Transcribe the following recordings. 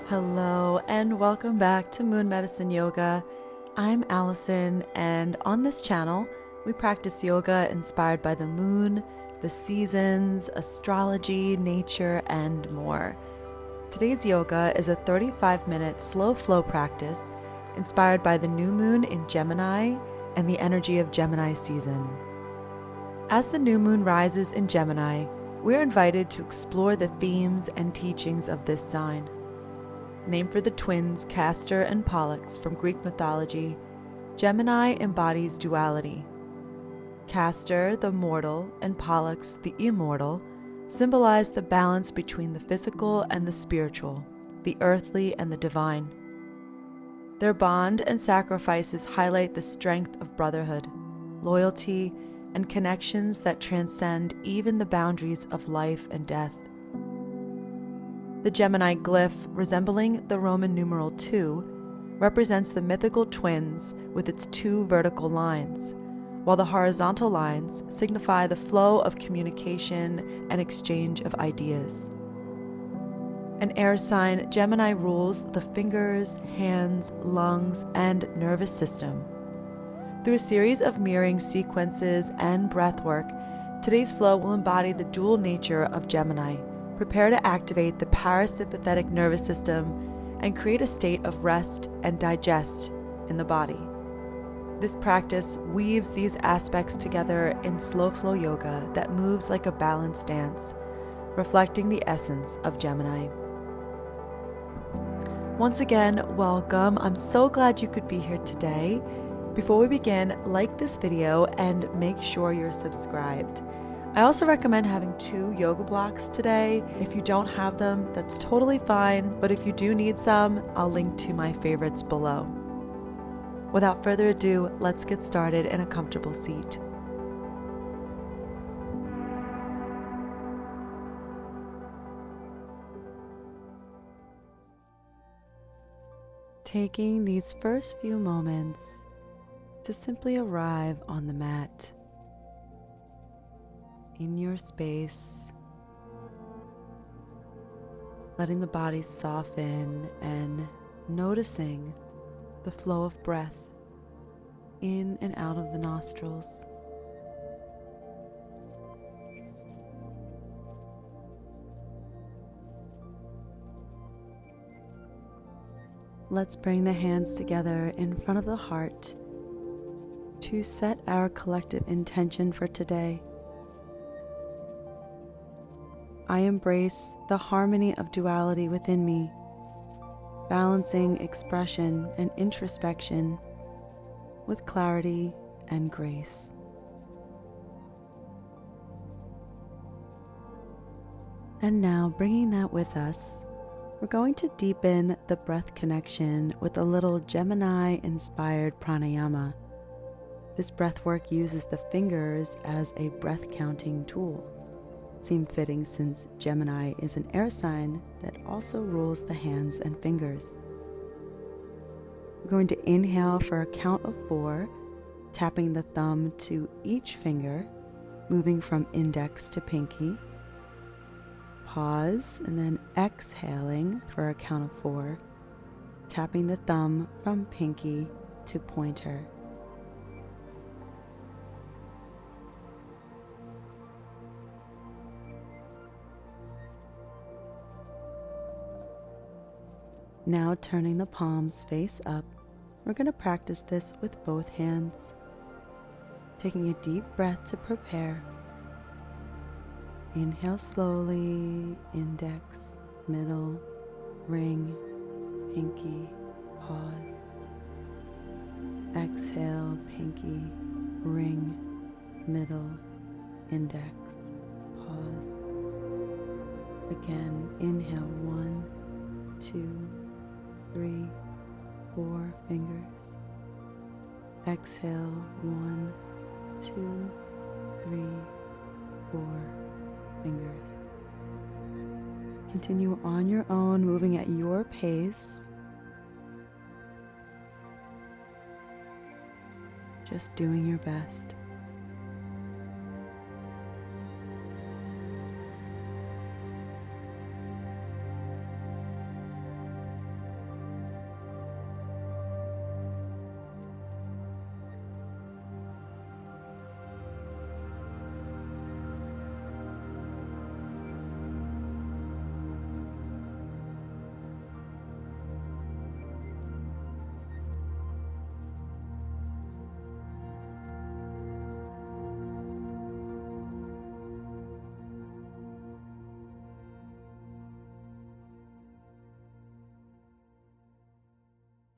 Hello and welcome back to Moon Medicine Yoga. I'm Alison, and on this channel we practice yoga inspired by the moon, the seasons, astrology, nature, and more. Today's yoga is a 35-minute slow flow practice inspired by the new moon in Gemini and the energy of Gemini season. As the new moon rises in Gemini, we're invited to explore the themes and teachings of this sign. Named for the twins Castor and Pollux from Greek mythology, Gemini embodies duality. Castor, the mortal, and Pollux, the immortal, symbolize the balance between the physical and the spiritual, the earthly and the divine. Their bond and sacrifices highlight the strength of brotherhood, loyalty, and connections that transcend even the boundaries of life and death. The Gemini glyph, resembling the Roman numeral 2, represents the mythical twins with its two vertical lines, while the horizontal lines signify the flow of communication and exchange of ideas. An air sign, Gemini rules the fingers, hands, lungs, and nervous system. Through a series of mirroring sequences and breath work, today's flow will embody the dual nature of Gemini. Prepare to activate the parasympathetic nervous system and create a state of rest and digest in the body. This practice weaves these aspects together in slow flow yoga that moves like a balanced dance, reflecting the essence of Gemini. Once again, welcome. I'm so glad you could be here today. Before we begin, like this video and make sure you're subscribed. I also recommend having 2 yoga blocks today. If you don't have them, that's totally fine, but if you do need some, I'll link to my favorites below. Without further ado, let's get started in a comfortable seat. Taking these first few moments to simply arrive on the mat, in your space, letting the body soften and noticing the flow of breath in and out of the nostrils. Let's bring the hands together in front of the heart to set our collective intention for today. I embrace the harmony of duality within me, balancing expression and introspection with clarity and grace. And now, bringing that with us, we're going to deepen the breath connection with a little Gemini-inspired pranayama. This breath work uses the fingers as a breath-counting tool. Seemed fitting since Gemini is an air sign that also rules the hands and fingers. We're going to inhale for a count of 4, tapping the thumb to each finger, moving from index to pinky. Pause, and then exhaling for a count of 4, tapping the thumb from pinky to pointer. Now turning the palms face up, we're going to practice this with both hands. Taking a deep breath to prepare. Inhale slowly, index, middle, ring, pinky, pause. Exhale, pinky, ring, middle, index, pause. Again, inhale 1, 2, 3, 4 fingers. Exhale 1, 2, 3, 4 fingers. Continue on your own, moving at your pace. Just doing your best.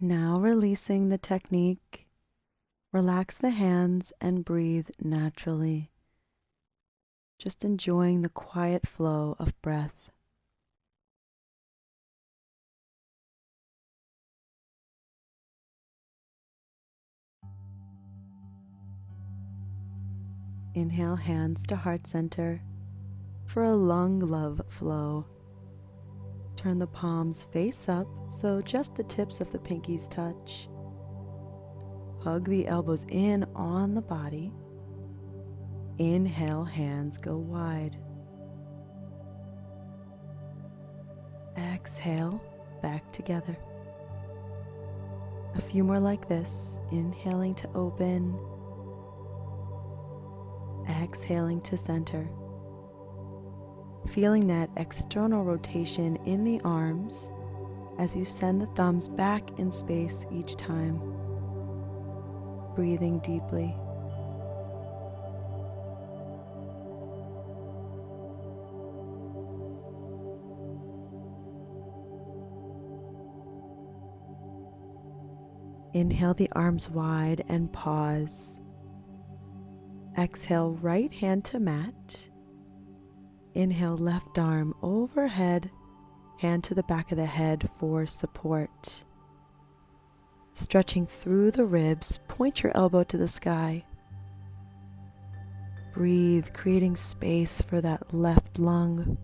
Now releasing the technique, relax the hands and breathe naturally, just enjoying the quiet flow of breath. Inhale, hands to heart center for a lung love flow. Turn the palms face up so just the tips of the pinkies touch. Hug the elbows in on the body. Inhale, hands go wide. Exhale, back together. A few more like this, inhaling to open, exhaling to center. Feeling that external rotation in the arms as you send the thumbs back in space each time. Breathing deeply. Inhale the arms wide and pause. Exhale, right hand to mat. Inhale, left arm overhead, hand to the back of the head for support. Stretching through the ribs, point your elbow to the sky. Breathe, creating space for that left lung.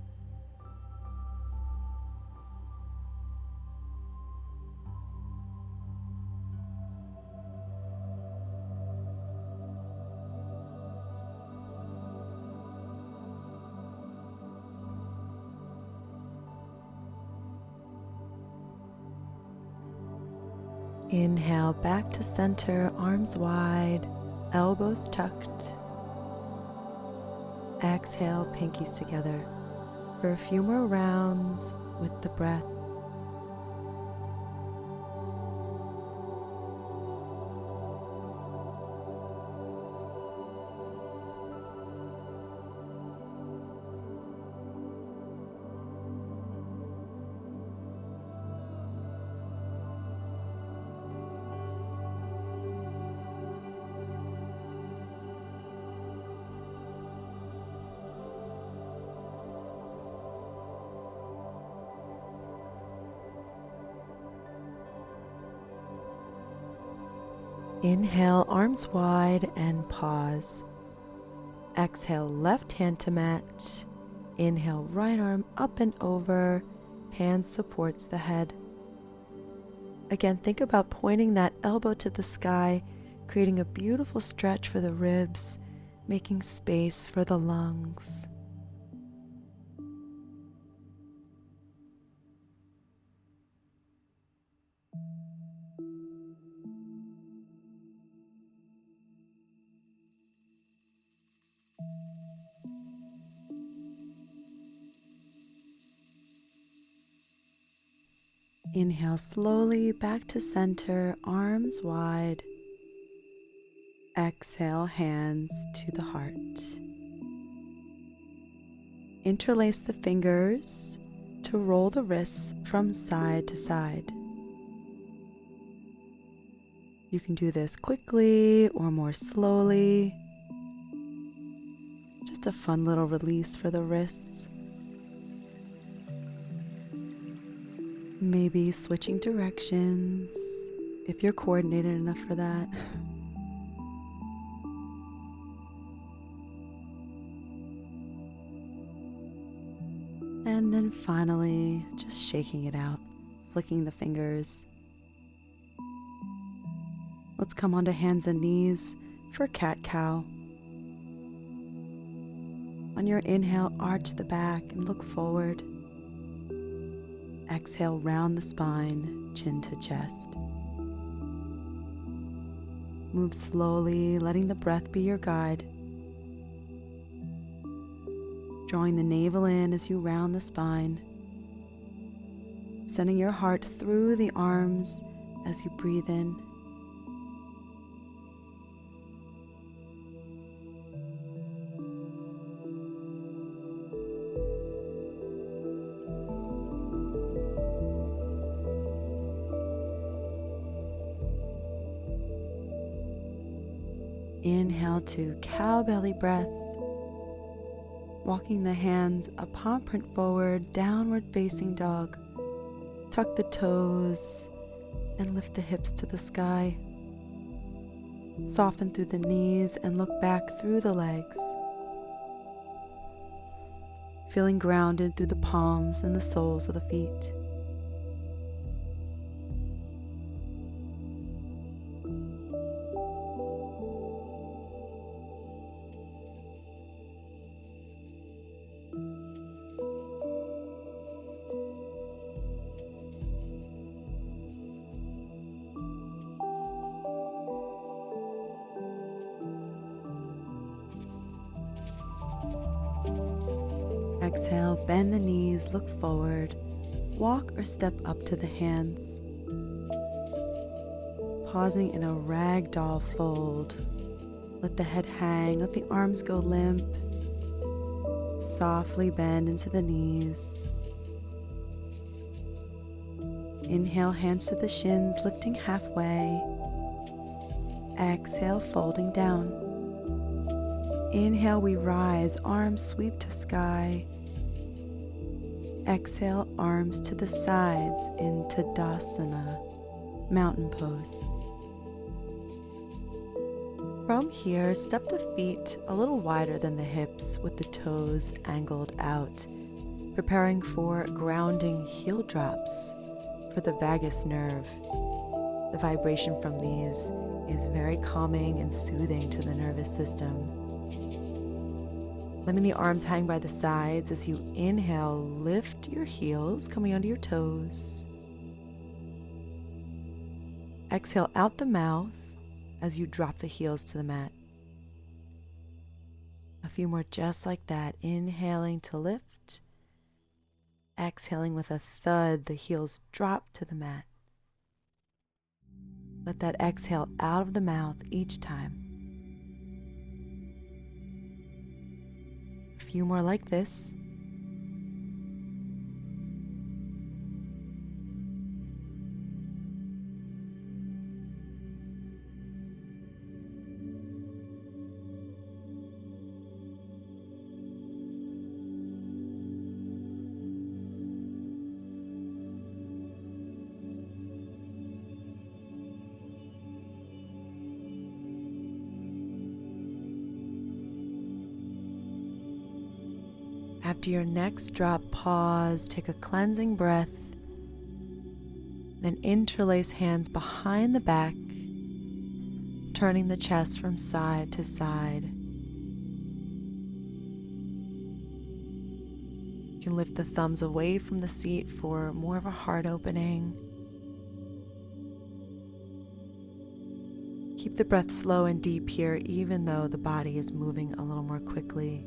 Inhale, back to center, arms wide, elbows tucked. Exhale, pinkies together for a few more rounds with the breath. Inhale, arms wide and pause. Exhale, left hand to mat. Inhale, right arm up and over, hand supports the head. Again, think about pointing that elbow to the sky, creating a beautiful stretch for the ribs, making space for the lungs. Inhale slowly back to center, arms wide. Exhale, hands to the heart. Interlace the fingers to roll the wrists from side to side. You can do this quickly or more slowly. Just a fun little release for the wrists. Maybe switching directions if you're coordinated enough for that. And then finally, just shaking it out, flicking the fingers. Let's come onto hands and knees for cat-cow. On your inhale, arch the back and look forward. Exhale, round the spine, chin to chest. Move slowly, letting the breath be your guide. Drawing the navel in as you round the spine. Sending your heart through the arms as you breathe in. Inhale to cow belly breath. Walking the hands a palm print forward, downward facing dog. Tuck the toes and lift the hips to the sky. Soften through the knees and look back through the legs. Feeling grounded through the palms and the soles of the feet. Exhale, bend the knees, look forward, walk or step up to the hands. Pausing in a ragdoll fold. Let the head hang, let the arms go limp. Softly bend into the knees. Inhale, hands to the shins, lifting halfway. Exhale, folding down. Inhale, we rise, arms sweep to sky. Exhale, arms to the sides in Tadasana, mountain pose. From here, step the feet a little wider than the hips with the toes angled out, preparing for grounding heel drops for the vagus nerve. The vibration from these is very calming and soothing to the nervous system. Letting the arms hang by the sides as you inhale, lift your heels, coming onto your toes. Exhale out the mouth as you drop the heels to the mat. A few more just like that. Inhaling to lift. Exhaling with a thud, the heels drop to the mat. Let that exhale out of the mouth each time. A few more like this. After your next drop, pause, take a cleansing breath, then interlace hands behind the back, turning the chest from side to side. You can lift the thumbs away from the seat for more of a heart opening. Keep the breath slow and deep here, even though the body is moving a little more quickly.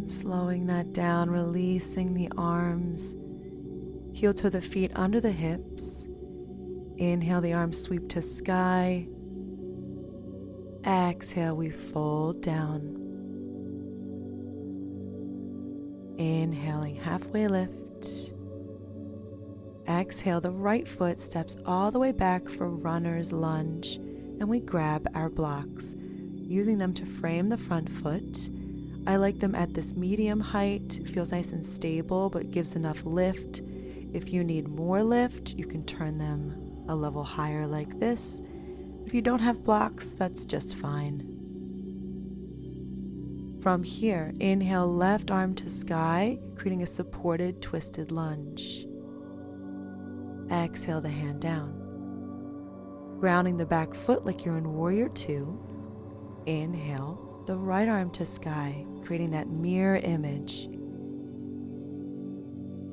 Slowing that down, releasing the arms, heel toe the feet under the hips. Inhale, the arms sweep to sky. Exhale, we fold down. Inhaling, halfway lift. Exhale, the right foot steps all the way back for runner's lunge, and we grab our blocks, using them to frame the front foot. I like them at this medium height. It feels nice and stable, but gives enough lift. If you need more lift, you can turn them a level higher like this. If you don't have blocks, that's just fine. From here, inhale, left arm to sky, creating a supported twisted lunge. Exhale the hand down. Grounding the back foot like you're in Warrior Two. Inhale, the right arm to sky, creating that mirror image.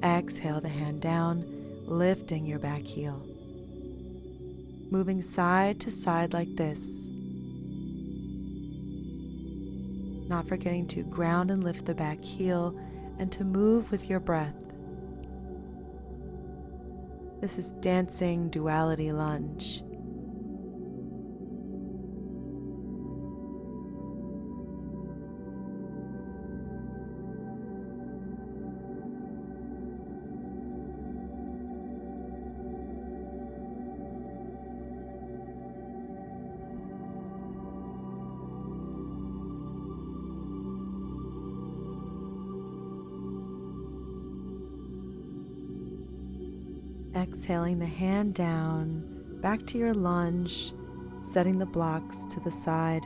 Exhale the hand down, lifting your back heel. Moving side to side like this. Not forgetting to ground and lift the back heel and to move with your breath. This is dancing duality lunge. Exhaling the hand down, back to your lunge, setting the blocks to the side.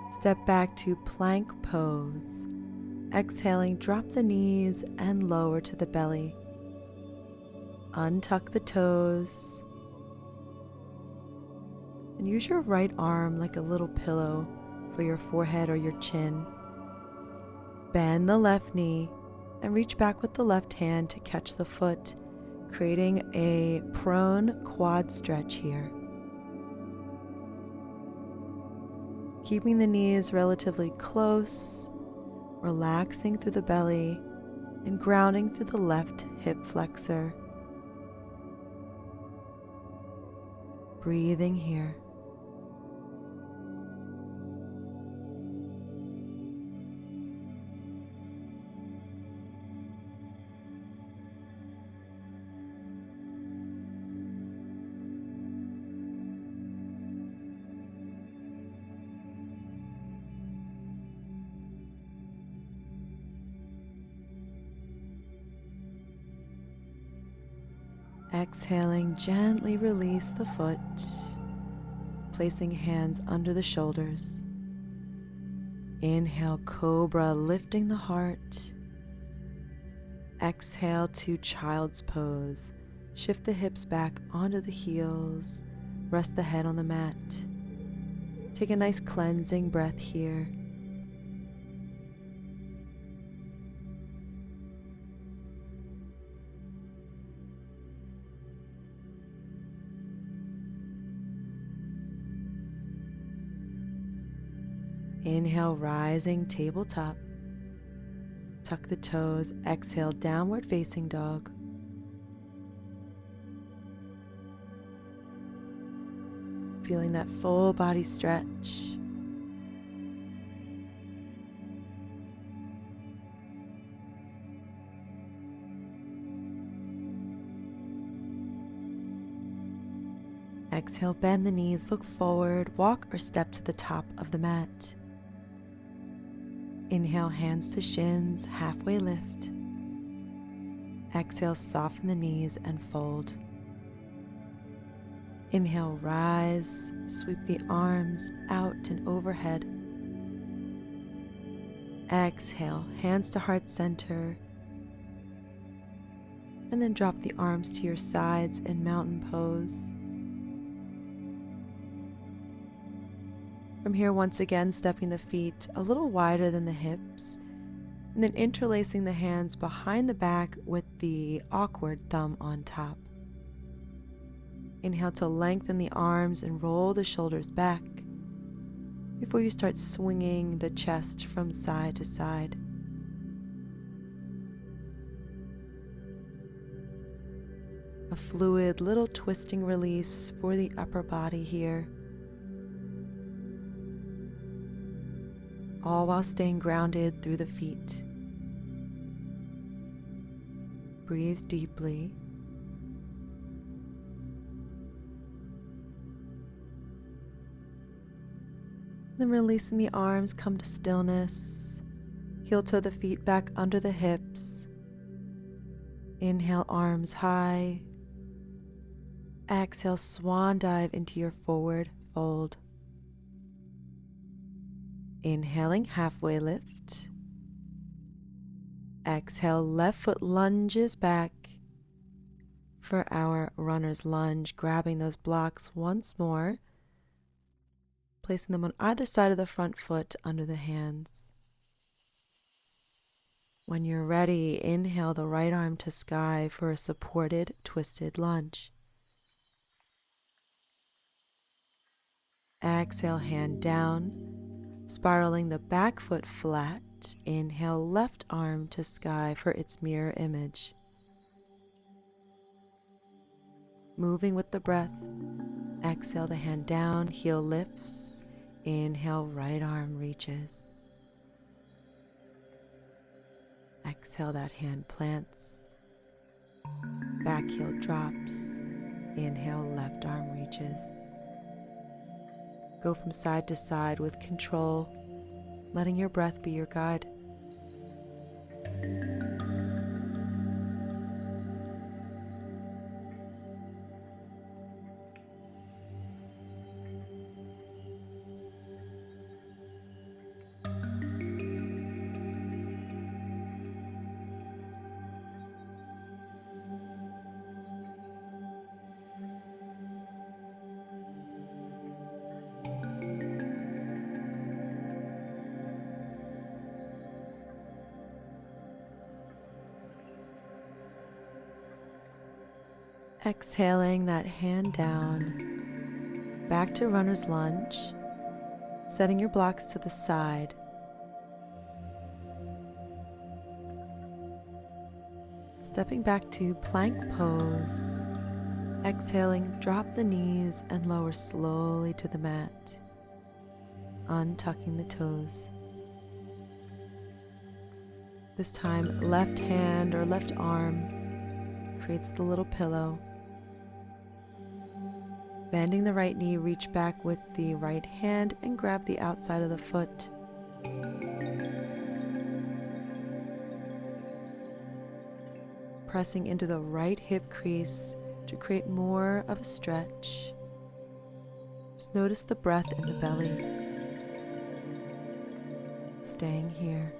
Step back to plank pose. Exhaling, drop the knees and lower to the belly. Untuck the toes. And use your right arm like a little pillow for your forehead or your chin. Bend the left knee and reach back with the left hand to catch the foot, creating a prone quad stretch here. Keeping the knees relatively close, relaxing through the belly and grounding through the left hip flexor. Breathing here. Exhaling, gently release the foot, placing hands under the shoulders. Inhale, cobra, lifting the heart. Exhale to child's pose. Shift the hips back onto the heels. Rest the head on the mat. Take a nice cleansing breath here. Inhale, rising tabletop. Tuck the toes. Exhale, downward facing dog. Feeling that full body stretch. Exhale, bend the knees, look forward, walk or step to the top of the mat. Inhale, hands to shins, halfway lift. Exhale, soften the knees and fold. Inhale, rise, sweep the arms out and overhead. Exhale, hands to heart center. And then drop the arms to your sides in mountain pose. From here, once again, stepping the feet a little wider than the hips, and then interlacing the hands behind the back with the awkward thumb on top. Inhale to lengthen the arms and roll the shoulders back before you start swinging the chest from side to side. A fluid little twisting release for the upper body here. All while staying grounded through the feet. Breathe deeply. Then releasing the arms, come to stillness. Heel toe the feet back under the hips. Inhale, arms high. Exhale, swan dive into your forward fold. Inhaling, halfway lift. Exhale, left foot lunges back for our runner's lunge, grabbing those blocks once more, placing them on either side of the front foot under the hands. When you're ready, inhale the right arm to sky for a supported twisted lunge. Exhale, hand down. Spiraling the back foot flat, inhale left arm to sky for its mirror image. Moving with the breath, exhale the hand down, heel lifts, inhale right arm reaches. Exhale that hand plants, back heel drops, inhale left arm reaches. Go from side to side with control, letting your breath be your guide. Exhaling that hand down, back to runner's lunge, setting your blocks to the side. Stepping back to plank pose. Exhaling, drop the knees and lower slowly to the mat, untucking the toes. This time, left hand or left arm creates the little pillow. Bending the right knee, reach back with the right hand and grab the outside of the foot. Pressing into the right hip crease to create more of a stretch. Just notice the breath in the belly. Staying here.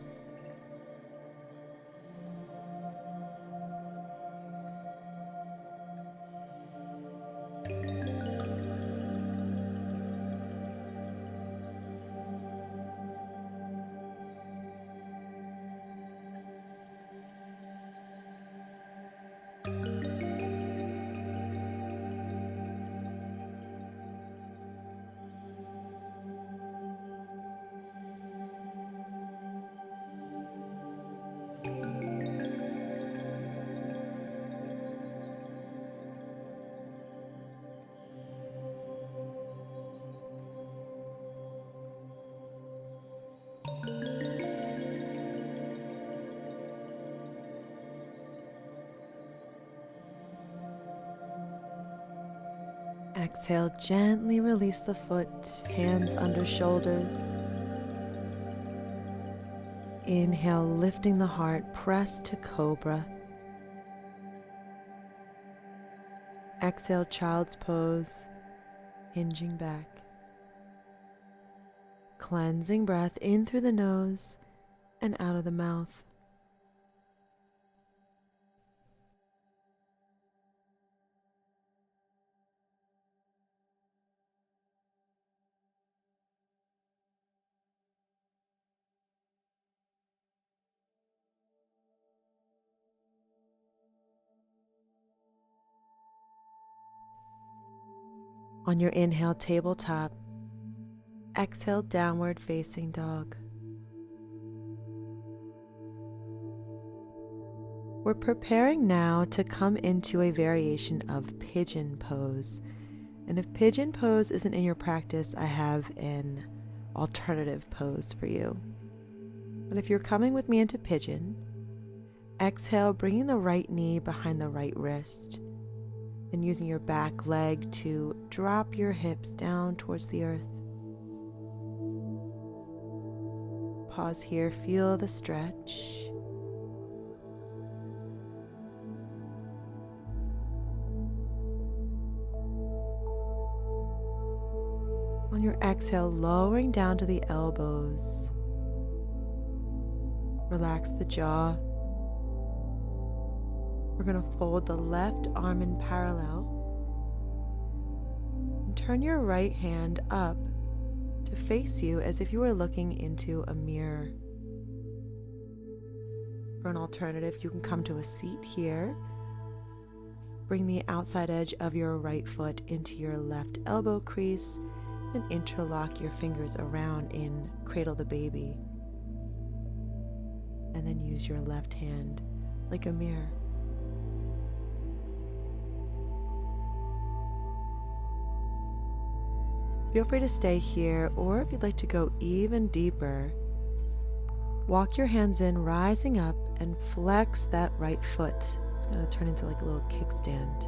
Exhale, gently release the foot, hands under shoulders. Inhale, lifting the heart, press to cobra. Exhale, child's pose, hinging back. Cleansing breath in through the nose and out of the mouth. On your inhale, tabletop. Exhale, downward facing dog. We're preparing now to come into a variation of pigeon pose. And if pigeon pose isn't in your practice, I have an alternative pose for you. But if you're coming with me into pigeon, exhale, bringing the right knee behind the right wrist. And using your back leg to drop your hips down towards the earth. Pause here, feel the stretch. On your exhale, lowering down to the elbows. Relax the jaw. We're going to fold the left arm in parallel and turn your right hand up to face you as if you were looking into a mirror. For an alternative, you can come to a seat here. Bring the outside edge of your right foot into your left elbow crease and interlock your fingers around in cradle the baby. And then use your left hand like a mirror. Feel free to stay here, or if you'd like to go even deeper, walk your hands in, rising up, and flex that right foot. It's going to turn into like a little kickstand.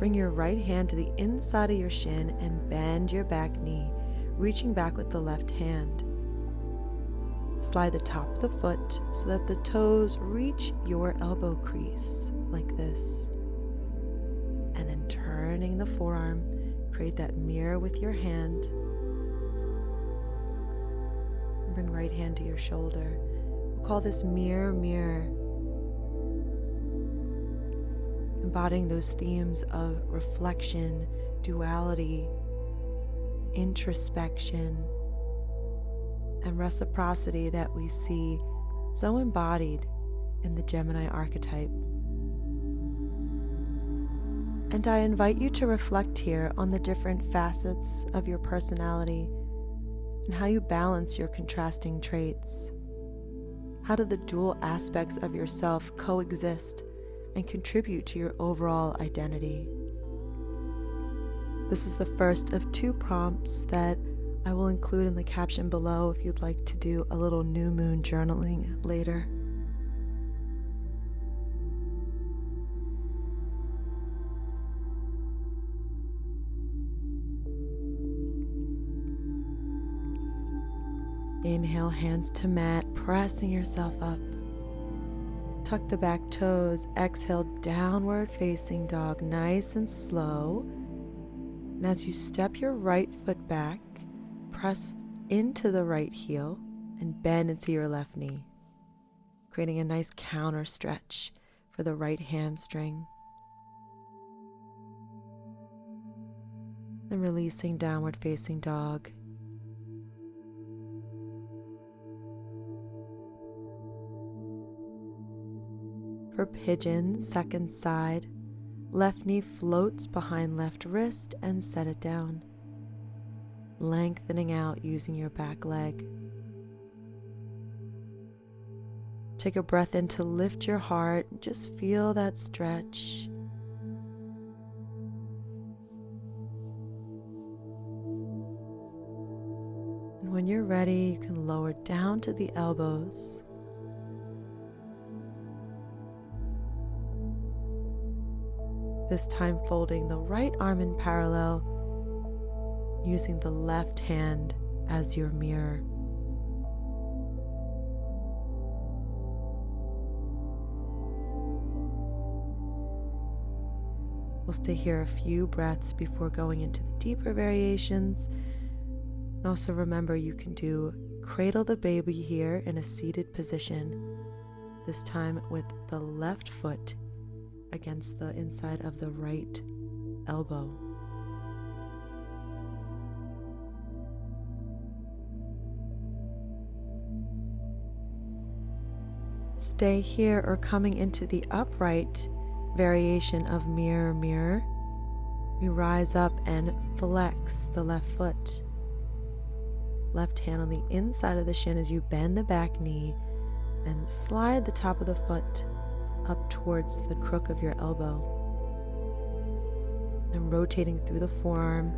Bring your right hand to the inside of your shin and bend your back knee, reaching back with the left hand. Slide the top of the foot so that the toes reach your elbow crease, like this. And then turning the forearm, create that mirror with your hand. And bring right hand to your shoulder. We'll call this mirror, mirror. Embodying those themes of reflection, duality, introspection, and reciprocity that we see so embodied in the Gemini archetype. And I invite you to reflect here on the different facets of your personality and how you balance your contrasting traits. How do the dual aspects of yourself coexist and contribute to your overall identity? This is the first of 2 prompts that I will include in the caption below if you'd like to do a little new moon journaling later. Inhale, hands to mat, pressing yourself up. Tuck the back toes. Exhale, downward facing dog, nice and slow. And as you step your right foot back, press into the right heel and bend into your left knee, creating a nice counter stretch for the right hamstring. Then releasing downward facing dog. For pigeon, second side, left knee floats behind left wrist and set it down, lengthening out using your back leg. Take a breath in to lift your heart. Just feel that stretch. And when you're ready, you can lower down to the elbows. This time folding the right arm in parallel, using the left hand as your mirror. We'll stay here a few breaths before going into the deeper variations. And also remember, you can do cradle the baby here in a seated position, this time with the left foot against the inside of the right elbow. Stay here or coming into the upright variation of mirror, mirror. We rise up and flex the left foot. Left hand on the inside of the shin as you bend the back knee and slide the top of the foot up towards the crook of your elbow. And rotating through the forearm,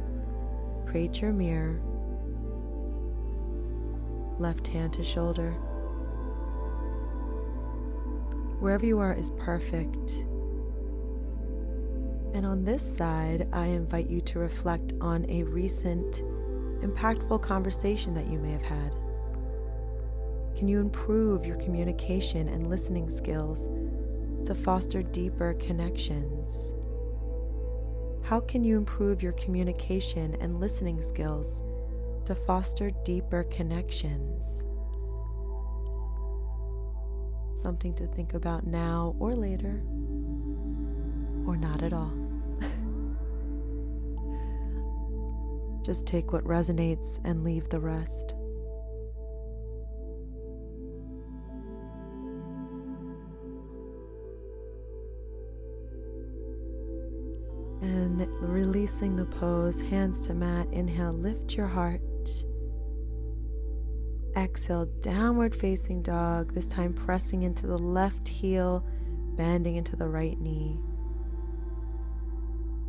create your mirror. Left hand to shoulder. Wherever you are is perfect. And on this side, I invite you to reflect on a recent, impactful conversation that you may have had. Can you improve your communication and listening skills to foster deeper connections? How can you improve your communication and listening skills to foster deeper connections? Something to think about now or later, or not at all. Just take what resonates and leave the rest. And releasing the pose, hands to mat. Inhale, lift your heart. Exhale, downward facing dog, this time pressing into the left heel, bending into the right knee.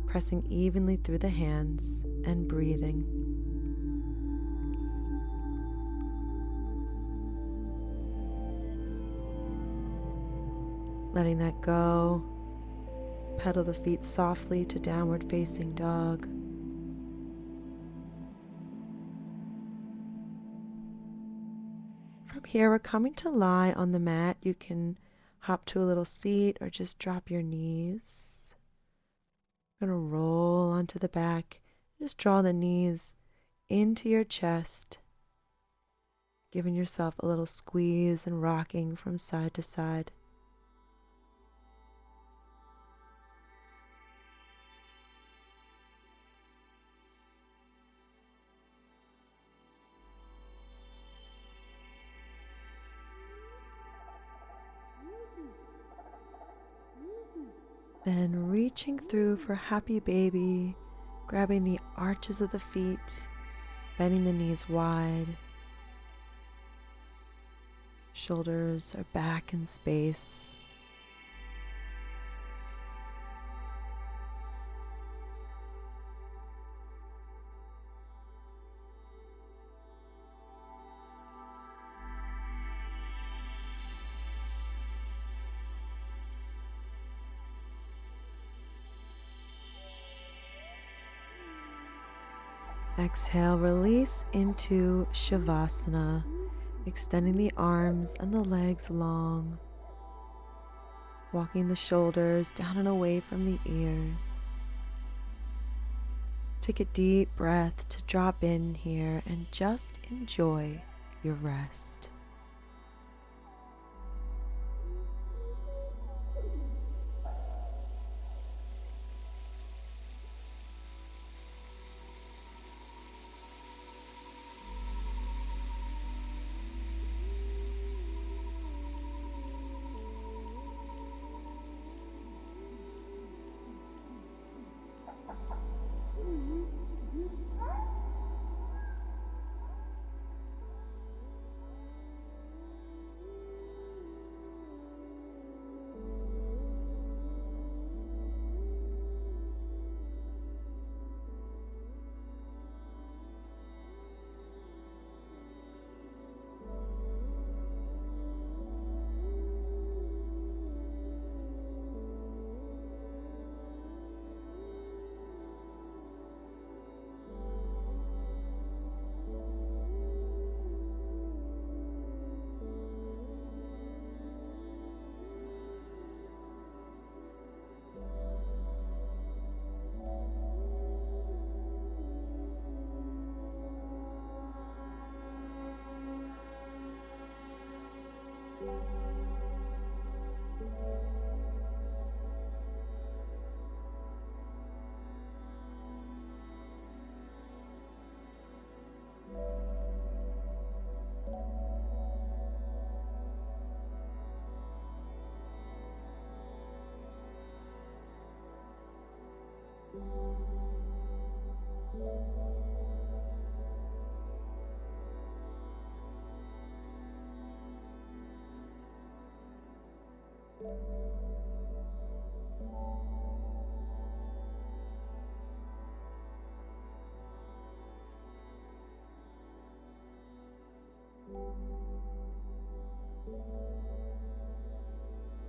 Pressing evenly through the hands and breathing. Letting that go. Pedal the feet softly to downward facing dog. From here, we're coming to lie on the mat. You can hop to a little seat or just drop your knees. We're going to roll onto the back. Just draw the knees into your chest, giving yourself a little squeeze and rocking from side to side. Then reaching through for happy baby, grabbing the arches of the feet, bending the knees wide. Shoulders are back in space. Exhale, release into savasana, extending the arms and the legs long, walking the shoulders down and away from the ears. Take a deep breath to drop in here and just enjoy your rest.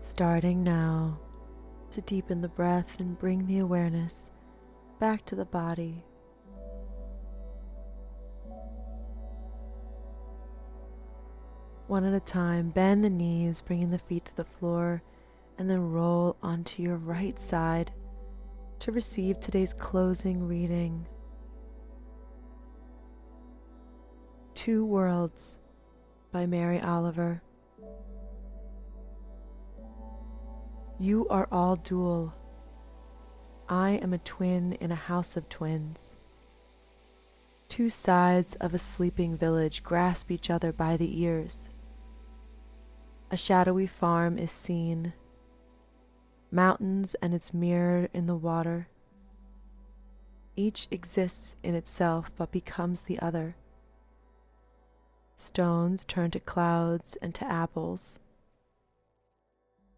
Starting now to deepen the breath and bring the awareness back to the body. One at a time, bend the knees, bringing the feet to the floor, and then roll onto your right side to receive today's closing reading. Two Worlds by Mary Oliver. You are all dual. I am a twin in a house of twins. Two sides of a sleeping village grasp each other by the ears. A shadowy farm is seen, mountains and its mirror in the water. Each exists in itself but becomes the other. Stones turn to clouds and to apples.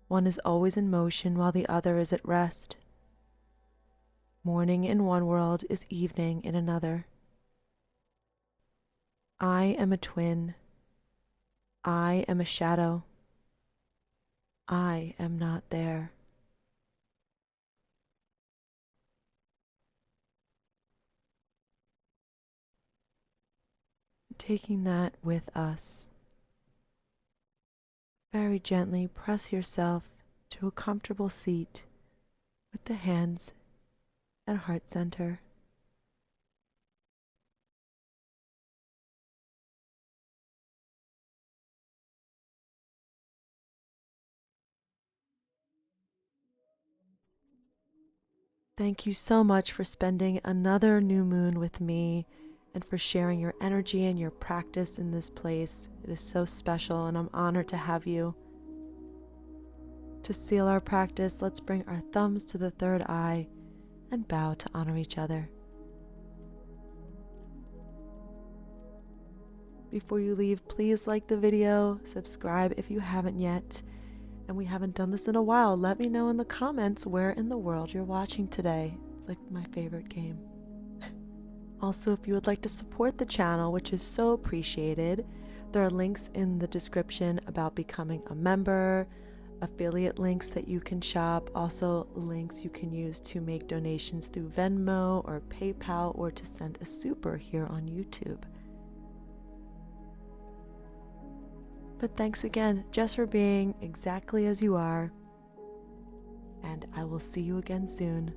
One is always in motion while the other is at rest. Morning in one world is evening in another. I am a twin. I am a shadow. I am not there. Taking that with us, very gently press yourself to a comfortable seat with the hands at heart center. Thank you so much for spending another new moon with me and for sharing your energy and your practice in this place. It is so special and I'm honored to have you. To seal our practice, let's bring our thumbs to the third eye and bow to honor each other. Before you leave, please like the video, subscribe if you haven't yet, and we haven't done this in a while. Let me know in the comments where in the world you're watching today. It's like my favorite game. Also, if you would like to support the channel, which is so appreciated, there are links in the description about becoming a member, affiliate links that you can shop, also links you can use to make donations through Venmo or PayPal, or to send a super here on YouTube. But thanks again just for being exactly as you are, and I will see you again soon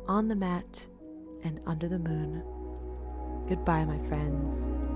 on the mat and under the moon. Goodbye, my friends.